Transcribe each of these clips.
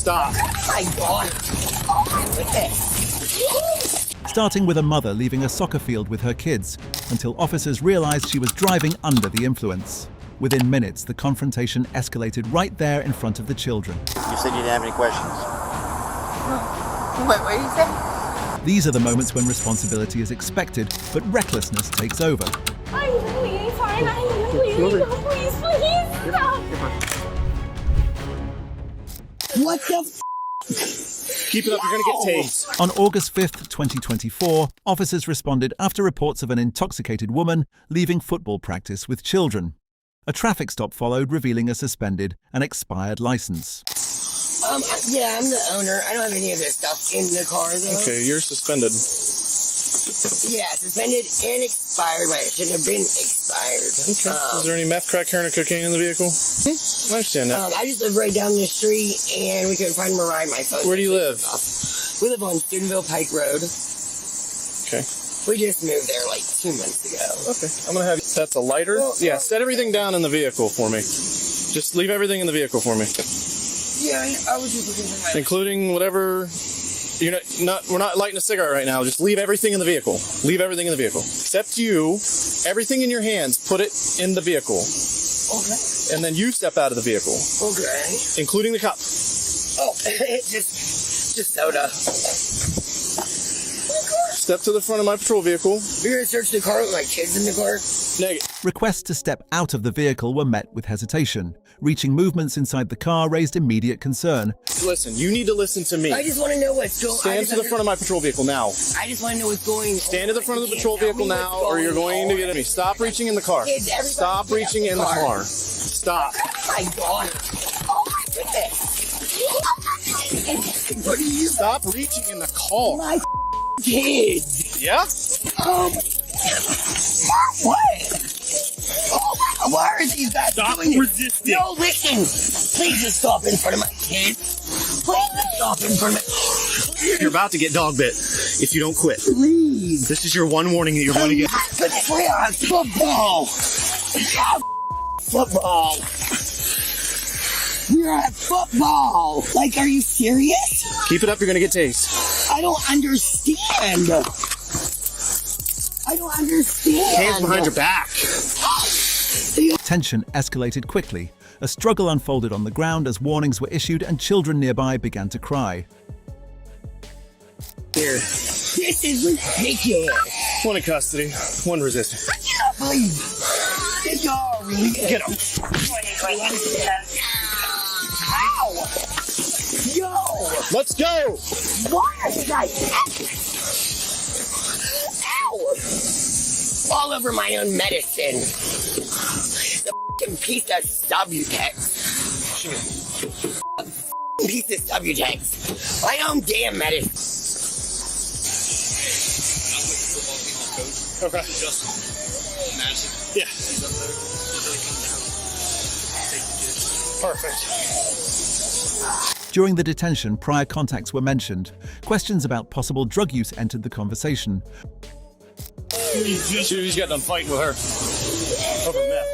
Stop. My God. Starting with a mother leaving a soccer field with her kids until officers realized she was driving under the influence. Within minutes, the confrontation escalated right there in front of the children. You said you didn't have any questions. What did you say? These are the moments when responsibility is expected, but recklessness takes over. I'm really fine. Please stop. What the f? Keep it up, you're gonna get tased. On August 5th, 2024, officers responded after reports of an intoxicated woman leaving football practice with children. A traffic stop followed, revealing a suspended and expired license. Yeah, I'm the owner. I don't have any of this stuff in the car, though. Okay, you're suspended. Yeah, suspended and expired, but it shouldn't have been expired. Okay. Is there any meth, crack, heroin, or cocaine in the vehicle? I understand that. I just live right down the street, and we couldn't find him a ride. My phone. Where do you live? We live on Studentville Pike Road. Okay. We just moved there like 2 months ago. Okay. I'm gonna have you. That's a lighter? Yeah, set everything down in the vehicle for me. Just leave everything in the vehicle for me. Yeah, I was just looking for my... Including whatever... We're not lighting a cigarette right now. Just leave everything in the vehicle. Leave everything in the vehicle. Except you. Everything in your hands, put it in the vehicle. Okay. And then you step out of the vehicle. Okay. Including the cup. Oh, just soda. Step to the front of my patrol vehicle. You're gonna search the car with my kids in the car? Negative. Requests to step out of the vehicle were met with hesitation. Reaching movements inside the car raised immediate concern. Listen, you need to listen to me. I just want to know what's going on. Stand to the front of my patrol vehicle now. I just want to know what's going on. Stand to the front of the patrol vehicle now, or you're going to get me. Stop reaching in the car. Stop reaching in the car. Stop. My God. Oh my goodness. What are you? Stop reaching in the car. My kids. Yeah? What? Oh, why are these guys doing resisting. No, listen. Please just stop in front of my kids. Please just stop in front of my... You're about to get dog bit if you don't quit. Please. This is your one warning that you're going to get. But we are football. Football. We're at football. Like, are you serious? Keep it up, you're going to get tased. I don't understand. I don't understand. Hands behind your back. Tension escalated quickly. A struggle unfolded on the ground as warnings were issued and children nearby began to cry. Here. This is ridiculous. One in custody, one resisting. I cannot believe this. Get him. Ow! Yo! Let's go. Why are you guys... Ow! All over my own medicine. The f***ing piece of Subutex. Piece of Subutex. My own damn medicine. Okay. Yeah. Perfect. During the detention, prior contacts were mentioned. Questions about possible drug use entered the conversation. He's got done fighting with her over meth.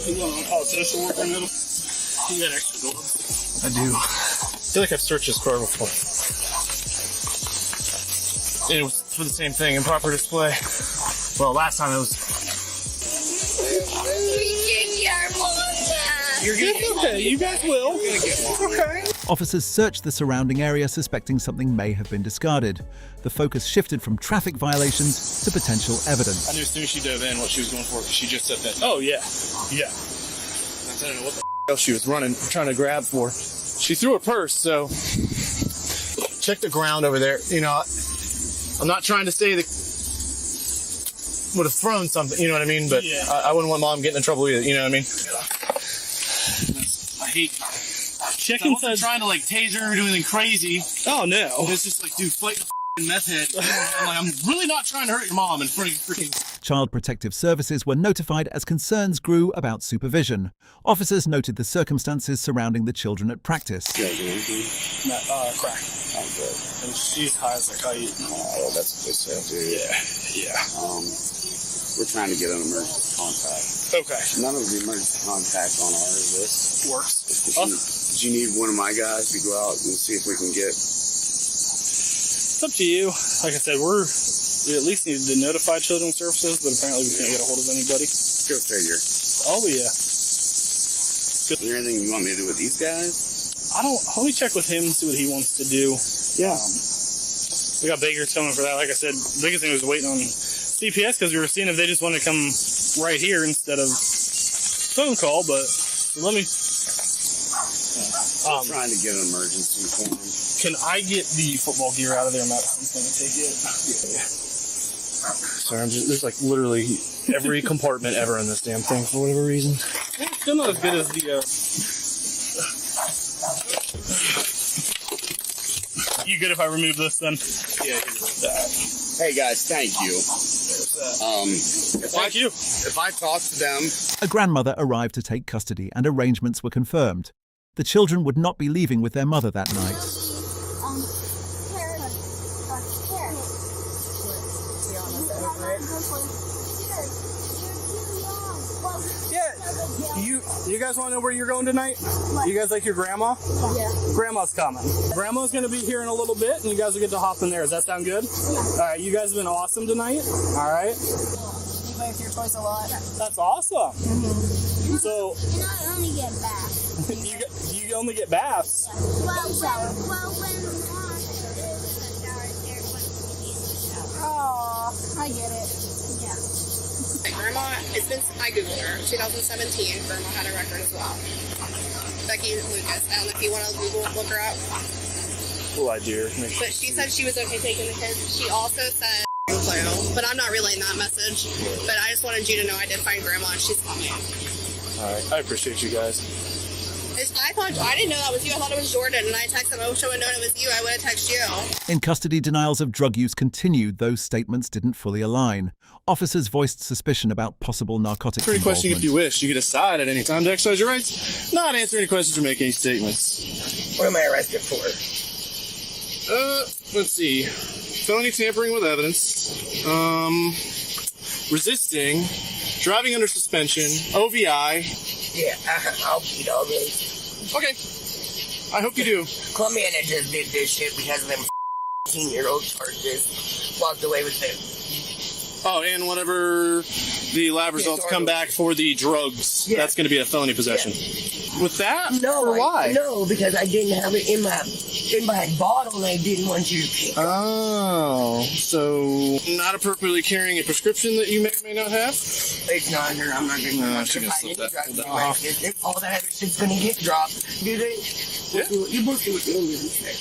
You want to call social worker in the middle? You got extra gloves? I do. I feel like I've searched his car before. It was for the same thing, improper display. Well, last time it was... You're gonna get okay. You guys will. You're gonna get one. Okay. Officers searched the surrounding area, suspecting something may have been discarded. The focus shifted from traffic violations to potential evidence. I knew as soon as she dove in what she was going for, because she just said that. Oh, yeah. Yeah. I don't know what the else she was running, trying to grab for. She threw her purse, so... Check the ground over there. You know, I'm not trying to say that would have thrown something, you know what I mean? But yeah. I wouldn't want mom getting in trouble either, you know what I mean? I hate checking. I wasn't trying to like taser her or do anything crazy. Oh no! It's just like, dude, fight the meth head. I'm really not trying to hurt your mom in front of freaking. Child Protective Services were notified as concerns grew about supervision. Officers noted the circumstances surrounding the children at practice. Crack. Oh, good. And she's high as a kite. Oh, that's what they said, dude. Yeah. We're trying to get an emergency contact. Okay. None of the emergency contacts on our list Works. Did you need one of my guys to go out and see if we can get... It's up to you. Like I said, we at least needed to notify Children's Services, but apparently we can't get a hold of anybody. Go figure. Oh, yeah. Is there anything you want me to do with these guys? Let me check with him and see what he wants to do. Yeah. We got Baker's coming for that. Like I said, the biggest thing was waiting on CPS because we were seeing if they just wanted to come right here instead of phone call, but let me... trying to get an emergency for him. Can I get the football gear out of there? Madison's going to take it. Yeah. Sorry, there's like literally every compartment ever in this damn thing for whatever reason. It's still not as good as the... You good if I remove this then? Yeah. Hey guys, thank you. Thank you. If I talk to them... A grandmother arrived to take custody and arrangements were confirmed. The children would not be leaving with their mother that night. You guys want to know where you're going tonight? You guys like your grandma? Yeah. Grandma's coming. Grandma's going to be here in a little bit, and you guys will get to hop in there. Does that sound good? Yeah. All right, you guys have been awesome tonight. All right. You like your toys a lot. That's awesome. Mm-hmm. So... And I only get baths. you only get baths? Well, oh, I get it. Yeah. Grandma, it's been, I Googled her, 2017, Grandma had a record as well. Becky Lucas, I don't know if you want to look her up. Well, I do. But she said she was okay taking the kids. She also said clue, but I'm not relaying that message. But I just wanted you to know I did find Grandma and she's coming. All right, I appreciate you guys. I didn't know that was you. I thought it was Jordan, and I texted him. I wish I would have known it was you. I would have texted you. In custody, denials of drug use continued, though statements didn't fully align. Officers voiced suspicion about possible narcotics Pretty question involvement. if you wish. You can decide at any time to exercise your rights, not answer any questions or make any statements. What am I arrested for? Let's see. Felony tampering with evidence, resisting, driving under suspension, OVI. Yeah, I'll beat all this. Okay. I hope you do. Columbia just did this shit because of them 18-year-old charges. Walked away with it. Oh, and whenever the lab results come back for the drugs, that's going to be a felony possession. Yeah. With that? No, or why? No, because I didn't have it in my bottle and I didn't want you to pick. Oh, so not appropriately carrying a prescription that you may or may not have? It's not here. I'm not going to find any drugs. All that other shit's going to get dropped. Do they? Yeah. You both see what the Indians say.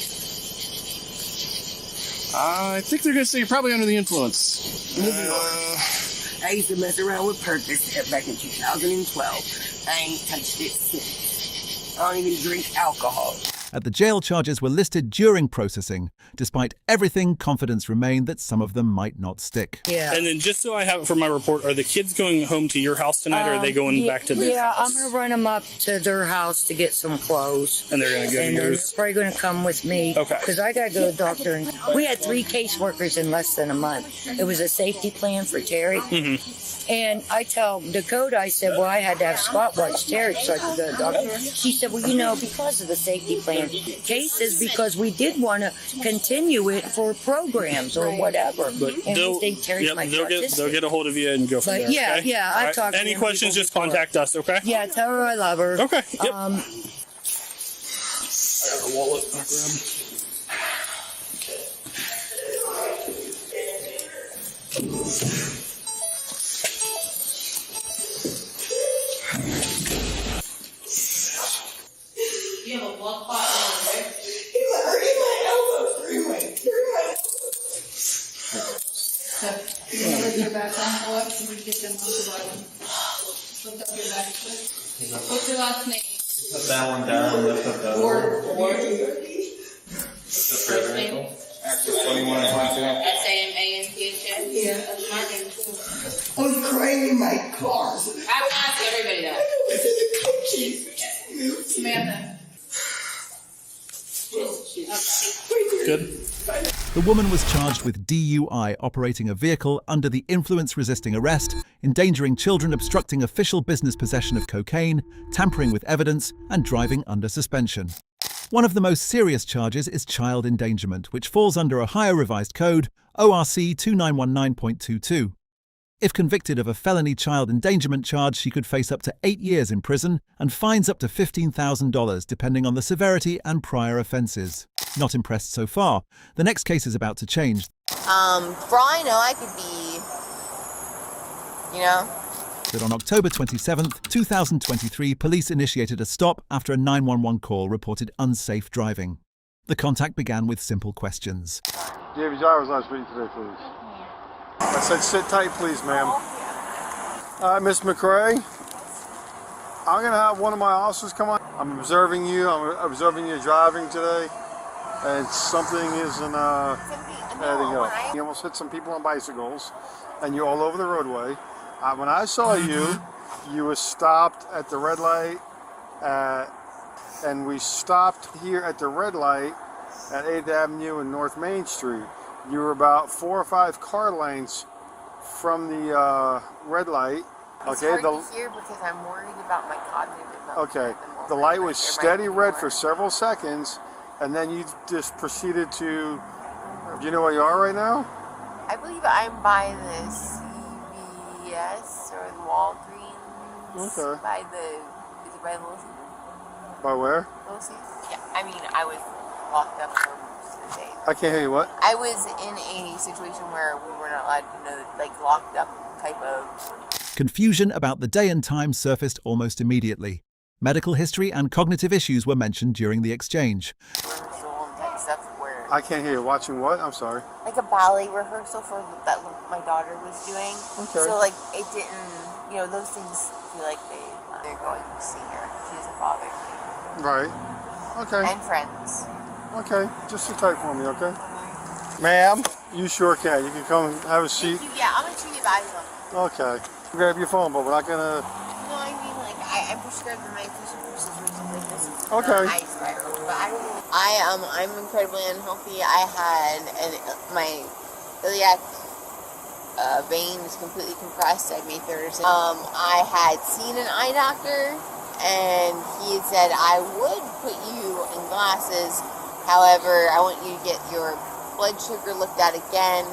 I think they're going to say you're probably under the influence. I used to mess around with Percocet back in 2012. I ain't touched it since. I don't even drink alcohol. At the jail, charges were listed during processing. Despite everything, confidence remained that some of them might not stick. Yeah. And then just so I have it for my report, are the kids going home to your house tonight, or are they going back to their house? I'm going to run them up to their house to get some clothes. And they're going to go to And yours? they're probably going to come with me. Okay. Because I got to go to the doctor. And we had 3 caseworkers in less than a month. It was a safety plan for Terry. Mm-hmm. And I tell Dakota, I said, well, I had to have Scott watch Terry so I could go to the doctor. She said, well, because of the safety plan cases, because we did want to continue it for programs or whatever. But and we think Terry's my they'll get a hold of you and go from there. Yeah, okay? yeah, I've talked to Any them questions, people just contact us, okay? Yeah, tell her I love her. Okay, yep. I got a wallet. I'll grab. You have a blood clot on there. It's hurting my elbow through my You want to lift your back arm up so we get them on the bottom. Lift up your back foot. What's your last name? Put that one down, lift up that one. First name? Access 21 and 22. SAMANTHN? Yeah. That's my name too. I was crying in my car. I would ask everybody that. Samantha. Good. The woman was charged with DUI, operating a vehicle under the influence, resisting arrest, endangering children, obstructing official business possession of cocaine, tampering with evidence, and driving under suspension. One of the most serious charges is child endangerment, which falls under Ohio Revised Code, ORC 2919.22. If convicted of a felony child endangerment charge, she could face up to 8 years in prison and fines up to $15,000, depending on the severity and prior offences. Not impressed so far. The next case is about to change. For all I know, I could be, That on October 27th, 2023, police initiated a stop after a 911 call reported unsafe driving. The contact began with simple questions. Do you have your driver's license with you today, please? I said sit tight, please, ma'am. All right, Miss McRae. I'm going to have one of my officers come on. I'm observing you. I'm observing you driving today. And something isn't adding up. You almost hit some people on bicycles, and you're all over the roadway. When I saw you, you were stopped at the red light, and we stopped here at the red light at 8th Avenue and North Main Street. You were about 4 or 5 car lengths from the red light. it's Okay. hard to hear because I'm worried about my cognitive development. Okay. The light was steady red for several seconds, and then you just proceeded to. Do you know where you are right now? I believe I'm by the CVS or the Walgreens. Okay. Is it by Little Caesars? By where? Little Caesars? Yeah, I mean, I was locked up for most of the day. I can't hear you. What? I was in a situation where we were not allowed to know, locked up type of. Confusion about the day and time surfaced almost immediately. Medical history and cognitive issues were mentioned during the exchange. Rehearsal and type stuff where. I can't hear you. Watching what? I'm sorry. Like a ballet rehearsal for that my daughter was doing. Okay. So it didn't, those things feel like they're going to see her. She doesn't bother me. Right. Okay. And friends. Okay. Just sit tight for me, okay? Ma'am, you sure can. You can come have a seat. Yeah, I'm gonna treat you body on. Okay. Grab your phone, but we're not gonna. No, I mean I'm prescribed the medication for situations like this. It's Okay. not ice spiral, but I'm incredibly unhealthy. I had my iliac vein is completely compressed. I made Thursday. I had seen an eye doctor, and he had said I would put you in glasses. However, I want you to get your blood sugar looked at again.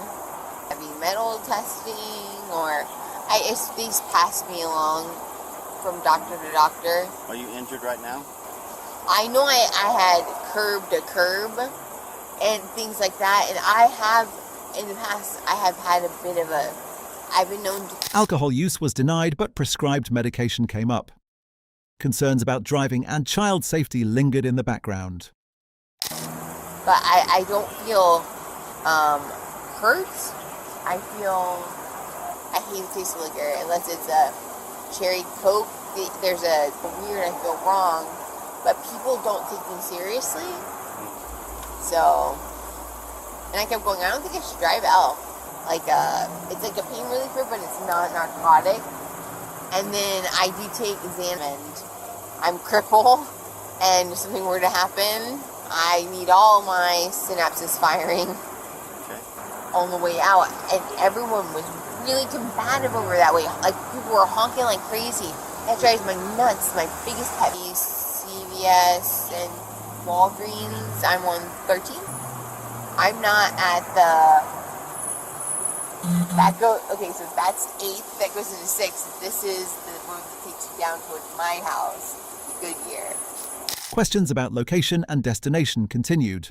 Heavy metal testing, or these passed me along from doctor to doctor. Are you injured right now? I know I had curb to curb and things like that, and I have in the past I have had a bit of I've been known to. Alcohol use was denied, but prescribed medication came up. Concerns about driving and child safety lingered in the background. But I don't feel hurt. I hate the taste of liquor unless it's a cherry Coke. There's a weird, I feel wrong, but people don't take me seriously. So, and I kept going, I don't think I should drive L. It's like a pain reliever, but it's not narcotic. And then I do take Xan, and I'm crippled, and if something were to happen, I need all my synapses firing on the way out. And everyone was really combative over that way. People were honking like crazy. That drives me nuts. My biggest pet peeve, CVS and Walgreens. I'm on 13th. I'm not at okay, so that's 8th. That goes into 6th. This is the road that takes you down towards my house, Goodyear. Questions about location and destination continued.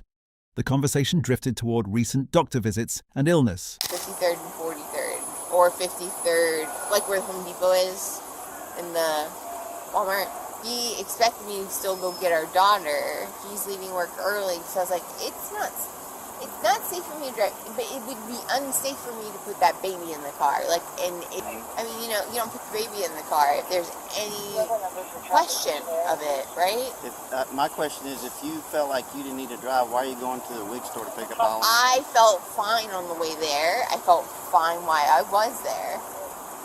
The conversation drifted toward recent doctor visits and illness. 53rd and 43rd. Or 53rd, like where the Home Depot is, in the Walmart. He expected me to still go get our daughter. He's leaving work early, so I was like, it's not safe for me to drive, but it would be unsafe for me to put that baby in the car. You don't put the baby in the car if there's any question of it, right? My question is, if you felt like you didn't need to drive, why are you going to the wig store to pick up Halloween? I felt fine on the way there. I felt fine while I was there.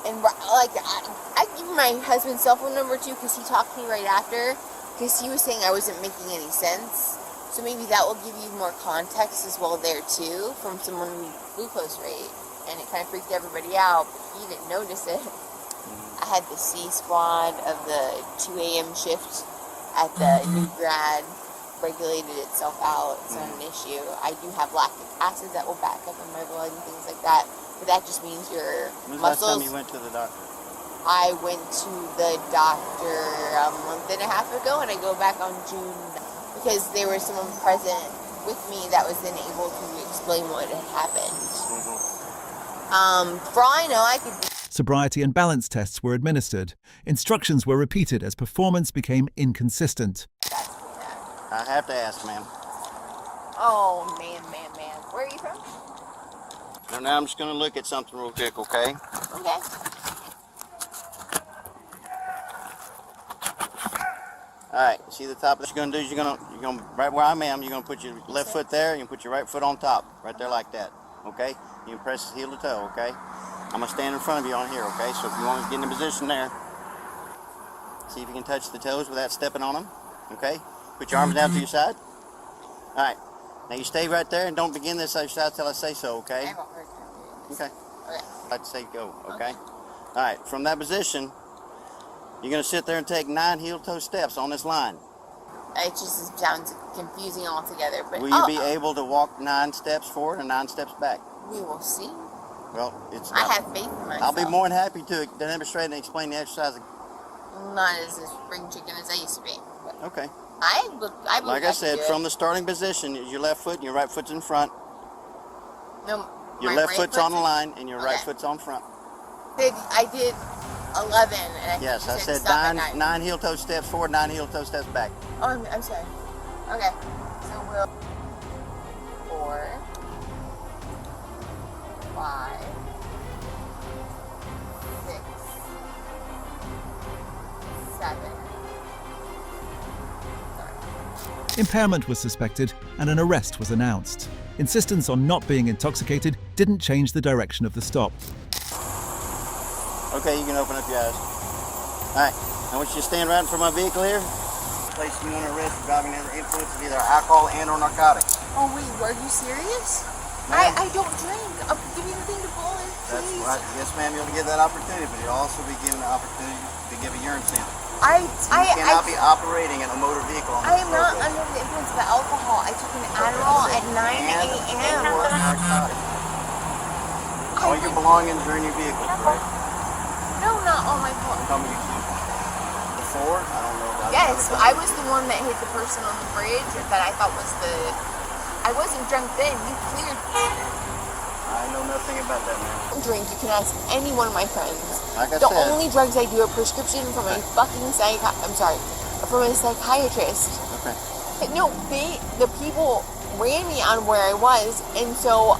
And I gave my husband's cell phone number too, because he talked to me right after, because he was saying I wasn't making any sense. So maybe that will give you more context as well there too from someone who glucose rate, and it kind of freaked everybody out, but he didn't notice it. I had the C squad of the 2 a.m. shift at the new grad, regulated itself out. It's not an issue. I do have lactic acid that will back up in my blood and things like that, but that just means your When's the last muscles. time you went to the doctor? I went to the doctor a month and a half ago, and I go back on June because there was someone present with me that was then able to explain what had happened. For all I know, I could. Sobriety and balance tests were administered. Instructions were repeated as performance became inconsistent. I have to ask, ma'am. Oh, man. Where are you from? Now I'm just going to look at something real quick, okay? Okay. Alright, see the top of this? What you're going to do is you're going to, right where I am, you're going to put your left foot there, and you put your right foot on top, right there like that, okay? You can press heel to toe, okay? I'm going to stand in front of you on here, okay? So if you want to get in a position there, see if you can touch the toes without stepping on them, okay? Put your arms down to your side. Alright, now you stay right there and don't begin this exercise till I say so, okay? Okay. I'd say go, okay? Alright, from that position, you're going to sit there and take 9 heel-toe steps on this line. It just sounds confusing altogether. But Will you be able to walk 9 steps forward and 9 steps back? We will see. Well, it's. I have faith in myself. I'll be more than happy to demonstrate and explain the exercise. Not as a spring chicken as I used to be. Okay. I believe like I said, from the starting position, your left foot and your right foot's in front. No, your left foot's on the line and your right foot's on front. I did 11. And yes, I said 9 heel-toe steps forward, 9 heel-toe steps back. Oh, I'm sorry. Okay. So we'll 4, 5, 6, 7. Impairment was suspected and an arrest was announced. Insistence on not being intoxicated didn't change the direction of the stop. Okay, you can open up your eyes. Alright, I want you to stand right in front of my vehicle here. Place you want to arrest for driving under the influence of either alcohol and or narcotics. Oh wait, are you serious? I don't drink. Give me the thing to pull in, please. That's right. Yes, ma'am, you'll get that opportunity, but you'll also be given the opportunity to give a urine sample. You cannot be operating in a motor vehicle on I am not under the influence of alcohol. I took an Adderall at 9 a.m. All your belongings are in your vehicle, correct? No, not all my belongings. Before? I don't know about Yes, I was the one that hit the person on the bridge that I thought was the... I wasn't drunk then. You cleared me. I know nothing about that, man. Drink. You can ask any one of my friends. Like I the said, only drugs I do are prescription from a fucking from a psychiatrist. Okay. But no, the people ran me on where I was, and so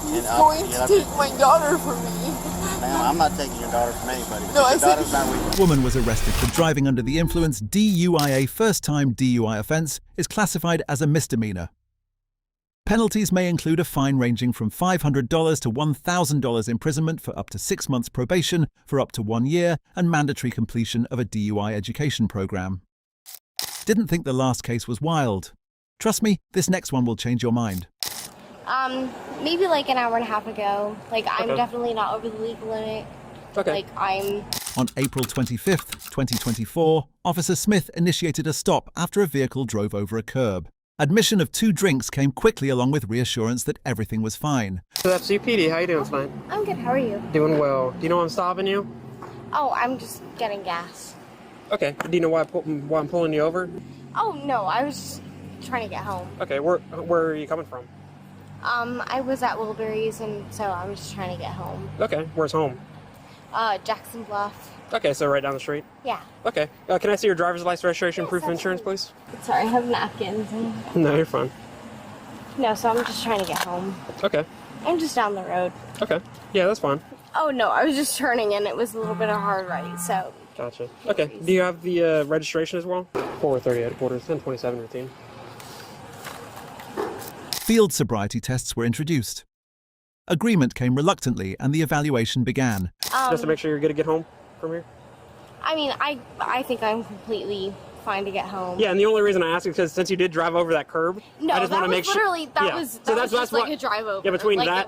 he's going to take my daughter from me. Ma'am, I'm not taking your daughter from anybody. No, I said daughter's not with you. A woman was arrested for driving under the influence. DUIA first-time DUI offence is classified as a misdemeanor. Penalties may include a fine ranging from $500 to $1,000 imprisonment for up to 6 months probation for up to 1 year and mandatory completion of a DUI education program. Didn't think the last case was wild? Trust me, this next one will change your mind. Maybe like an hour and a half ago. I'm definitely not over the legal limit. Okay. On April 25th, 2024, Officer Smith initiated a stop after a vehicle drove over a curb. Admission of 2 drinks came quickly along with reassurance that everything was fine. So that's CPD. How you doing tonight? I'm good. How are you? Doing well. Do you know why I'm stopping you? Oh, I'm just getting gas. Okay. Do you know why I'm pulling you over? Oh, no. I was just trying to get home. Okay. Where are you coming from? I was at Wilburys, and so I'm just trying to get home. Okay. Where's home? Jackson Bluff. Okay, so right down the street? Yeah. Okay. Can I see your driver's license, registration, proof of insurance, please? Sorry, I have napkins. No, you're fine. No, so I'm just trying to get home. Okay. I'm just down the road. Okay. Yeah, that's fine. Oh, no, I was just turning, and it was a little bit of a hard right, so... Gotcha. Okay. Do you have the registration as well? 4:30 headquarters, 1027 routine. Field sobriety tests were introduced. Agreement came reluctantly and the evaluation began. Just to make sure you're good to get home from here? I mean, I think I'm completely fine to get home. Yeah, and the only reason I ask is because since you did drive over that curb, No, I just want to make sure. That was just like a drive over. Yeah, between like,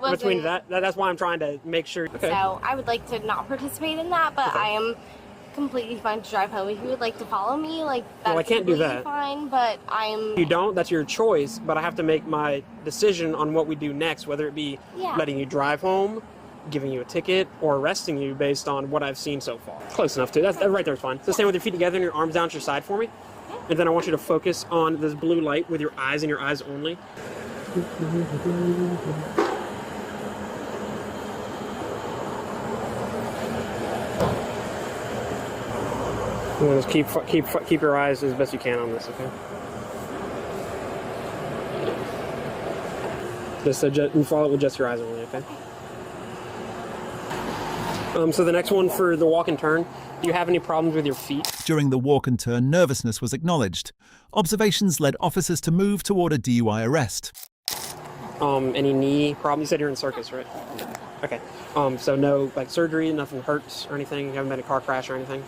that's why I'm trying to make sure. Okay. So I would like to not participate in that, but I am completely fine to drive home. If you would like to follow me, like that's I can't do that. fine, but I'm. You don't. That's your choice. But I have to make my decision on what we do next, whether it be letting you drive home, giving you a ticket, or arresting you based on what I've seen so far. Close enough to. That's right there is fine. So stand with your feet together and your arms down to your side for me. And then I want you to focus on this blue light with your eyes and your eyes only. And just keep your eyes as best you can on this, okay? Just you follow it with just your eyes only, okay? So the next one for the walk and turn, do you have any problems with your feet? During the walk and turn, nervousness was acknowledged. Observations led officers to move toward a DUI arrest. Any knee problem? You said you're in circus, right? Okay. So no, like surgery, nothing hurts or anything? You haven't been in a car crash or anything?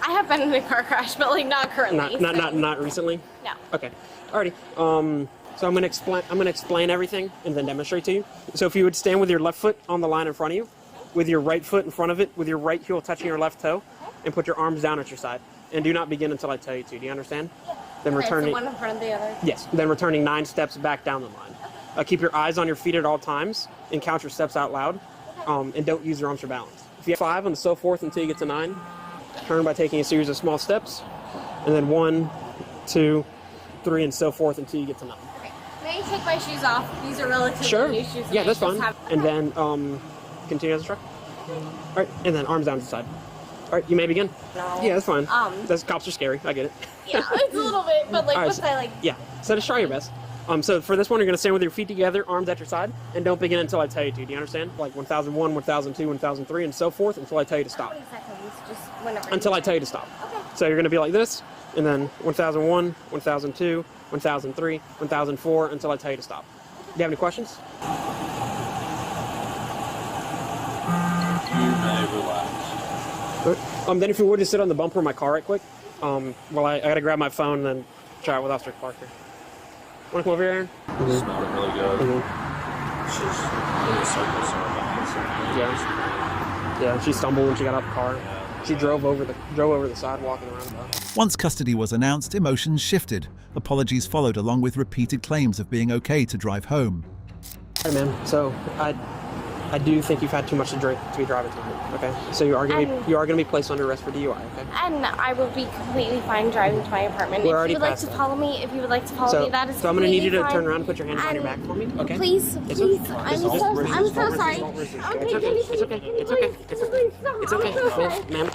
I have been in a car crash, but like not currently. Not recently? No. Okay. Alrighty. So I'm gonna explain everything and then demonstrate to you. So if you would stand with your left foot on the line in front of you, with your right foot in front of it, with your right heel touching your left toe, and put your arms down at your side. And do not begin until I tell you to. Do you understand? Yeah. Then returning. So one in front of the other. Yes. Then returning 9 steps back down the line. Keep your eyes on your feet at all times and count your steps out loud. And don't use your arms for balance. If you have 5 and so forth until you get to 9, turn by taking a series of small steps, and then 1, 2, 3, and so forth until you get to 9. Okay. May I take my shoes off? These are relatively new shoes. Yeah, that's fine. And then continue as a truck. All right, and then arms down to the side. All right, you may begin. No. Yeah, that's fine. Those cops are scary. I get it. Yeah, it's a little bit, but like, All right, once I like. Yeah, so just try your best. So for this one, you're gonna stand with your feet together, arms at your side, and don't begin until I tell you to. Do you understand? Like 1001, 1002, 1003, and so forth until I tell you to stop. 20 seconds, just whenever. Until I tell you to stop. Okay. So you're gonna be like this, and then 1001, 1002, 1003, 1004 until I tell you to stop. Do you have any questions? You may relax. Then if you would just sit on the bumper of my car right quick. Well, I gotta grab my phone and then try it with Officer Parker. Wanna come over here, Aaron? It smelled really good. She's in the circle somewhere behind something. Yeah, she stumbled when she got out of the car. She drove over the sidewalk and around the back. Once custody was announced, emotions shifted. Apologies followed along with repeated claims of being okay to drive home. Hey, ma'am. So I do think you've had too much to drink to be driving tonight. Okay. So you are gonna be placed under arrest for DUI. Okay. And I will be completely fine driving to my apartment. We're If you would like to follow me, that is. So I'm gonna need you to turn around and put your hands on your back for me. Okay. Please. I'm so sorry. It's okay. It's okay. Ma'am.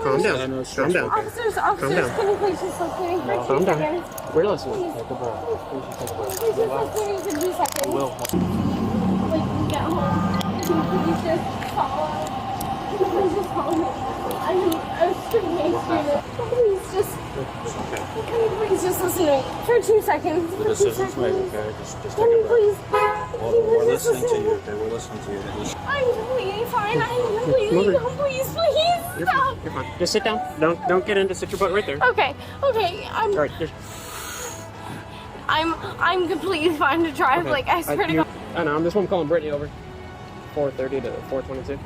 Calm down. Calm down. Officers, can you please just look at me for 2 Calm down. seconds? We're listening. Please just look at me for 2 seconds. Get home. Can you please just follow? Can you please just follow me? I'm a straight-A student. Please just. Can you please just listen to me for 2 seconds? The decision's made, okay? Just take Can you a breath. please? We're listening to you, okay? We're listening to you. I'm completely fine. I'm completely. No, please, stop. You're fine. Just sit down. Don't get in. Just sit your butt right there. Okay. All right. I'm completely fine to drive. Okay. Like I swear to God. I know. I'm just calling Brittany over. 4:30 to 4:22.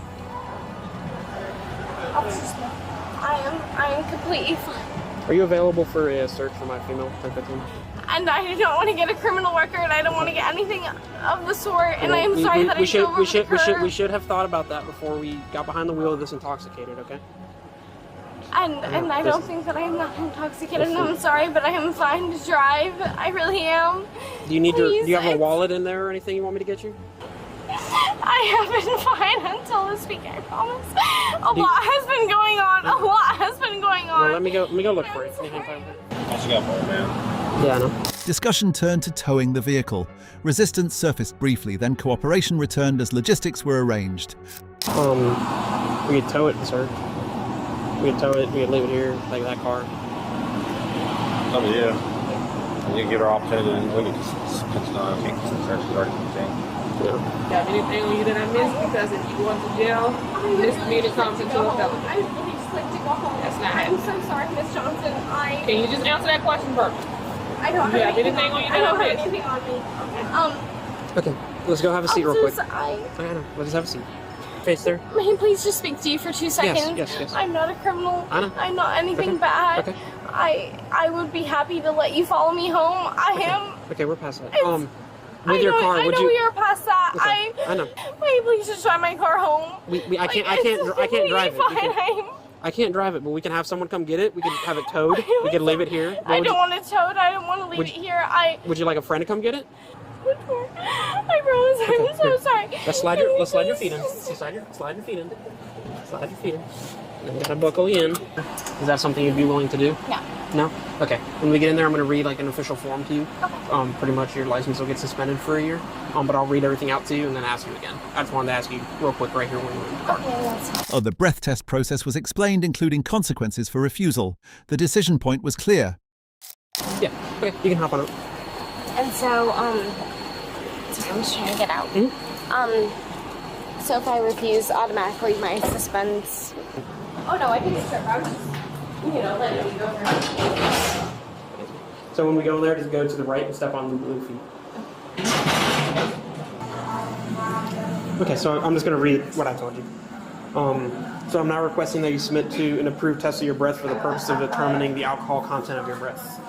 I am completely fine. Are you available for a search for my female 1015? And I don't want to get a criminal record. I don't want to get anything of the sort. And I am sorry that I drove over the curb. We should have thought about that before we got behind the wheel of this intoxicated. Okay. And I don't think that I am not intoxicated. And I'm sorry, but I am fine to drive. I really am. Do you have a wallet in there or anything you want me to get you? I have been fine until this week, I promise. A lot has been going on. Well, let me go look for it. What you got for it, man? Yeah, I know. Discussion turned to towing the vehicle. Resistance surfaced briefly, then cooperation returned as logistics were arranged. We could tow it, sir. We could tow it, we could leave it here, like that car. Oh, yeah. And you get her off to and we can just can't search the already contained. Yeah. Got anything on you that I missed? Because if you go into jail, misdemeanor comes into a felony. like to go home. That's not I'm so sorry, Miss Johnson. Can you just answer that question first? I don't Do you have have anything on you? I don't have anything on me. Okay, let's go have a seat real quick. I know. Let's have a seat. Face there. May I please just speak to you for 2 seconds? Yes. I'm not a criminal. I know. I'm not anything Okay. bad. Okay. I would be happy to let you follow me home. I am. Okay, we're past that. It's- With your car, I would know you? we are past that. Okay, I know. May you please just drive my car home? I can't drive it. I can't drive it, but we can have someone come get it. We can have it towed. We can leave it here. I don't want it towed. I don't want to leave it here. Would you like a friend to come get it? I promise. I'm so sorry. Let's slide your feet in. Slide your feet in. Slide your feet in. And we gotta buckle you in. Is that something you'd be willing to do? No. No? Okay. When we get in there, I'm going to read like an official form to you. Okay. Pretty much your license will get suspended for a year. But I'll read everything out to you and then ask you again. I just wanted to ask you real quick right here when we were in the car. Okay, that's fine. The breath test process was explained, including consequences for refusal. The decision point was clear. Yeah. Okay. You can hop on it. And so, sorry, I'm just trying to get out. So if I refuse, automatically my suspense. Oh no, I can just I was just, letting you go through. So when we go there, just go to the right and step on the blue feet. Okay, so I'm just going to read what I told you. So I'm now requesting that you submit to an approved test of your breath for the purpose of determining the alcohol content of your breath.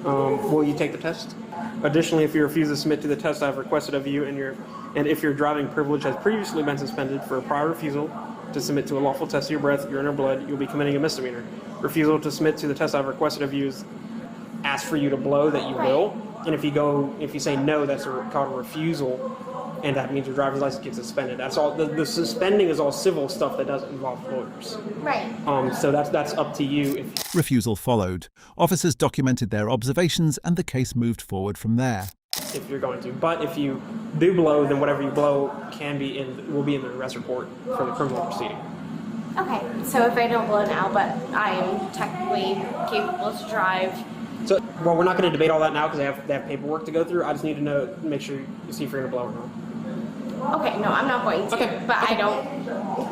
Will you take the test? Additionally, if you refuse to submit to the test I have requested of you and if your driving privilege has previously been suspended for a prior refusal to submit to a lawful test of your breath, urine, or blood, you'll be committing a misdemeanor. Refusal to submit to the test I've requested of you is ask for you to blow that you will. And if you say no, that's called a refusal, and that means your driver's license gets suspended. That's all. The suspending is all civil stuff that doesn't involve lawyers. Right. So that's up to you. Refusal followed. Officers documented their observations and the case moved forward from there. If you're going to, but if you do blow, then whatever you blow will be in the arrest report for the criminal proceeding. Okay, so if I don't blow now, but I am technically capable to drive. So, well, we're not going to debate all that now because they have paperwork to go through. I just need to make sure you see if you're going to blow or not. Okay, no, I'm not going to. Okay. But I don't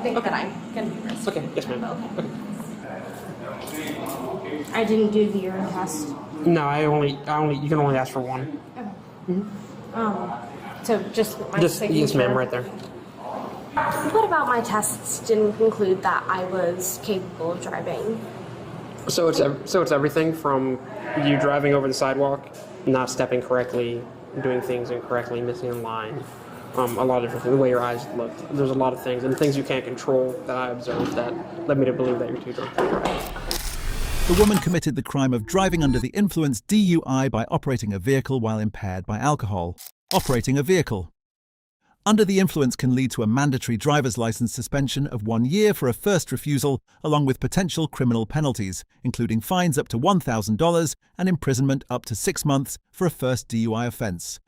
think that I'm going to be risked. Okay, yes, ma'am. Okay. I didn't do the urine test. No, you can only ask for one. Okay. Mm-hmm. So just my signature. Yes, ma'am, right there. What about my tests didn't conclude that I was capable of driving? So it's everything from you driving over the sidewalk, not stepping correctly, doing things incorrectly, missing a line, a lot of different things, the way your eyes look. There's a lot of things, and things you can't control that I observed that led me to believe that you're too drunk to drive. The woman committed the crime of driving under the influence DUI by operating a vehicle while impaired by alcohol. Operating a vehicle. Under the influence can lead to a mandatory driver's license suspension of 1 year for a first refusal, along with potential criminal penalties, including fines up to $1,000 and imprisonment up to 6 months for a first DUI offence.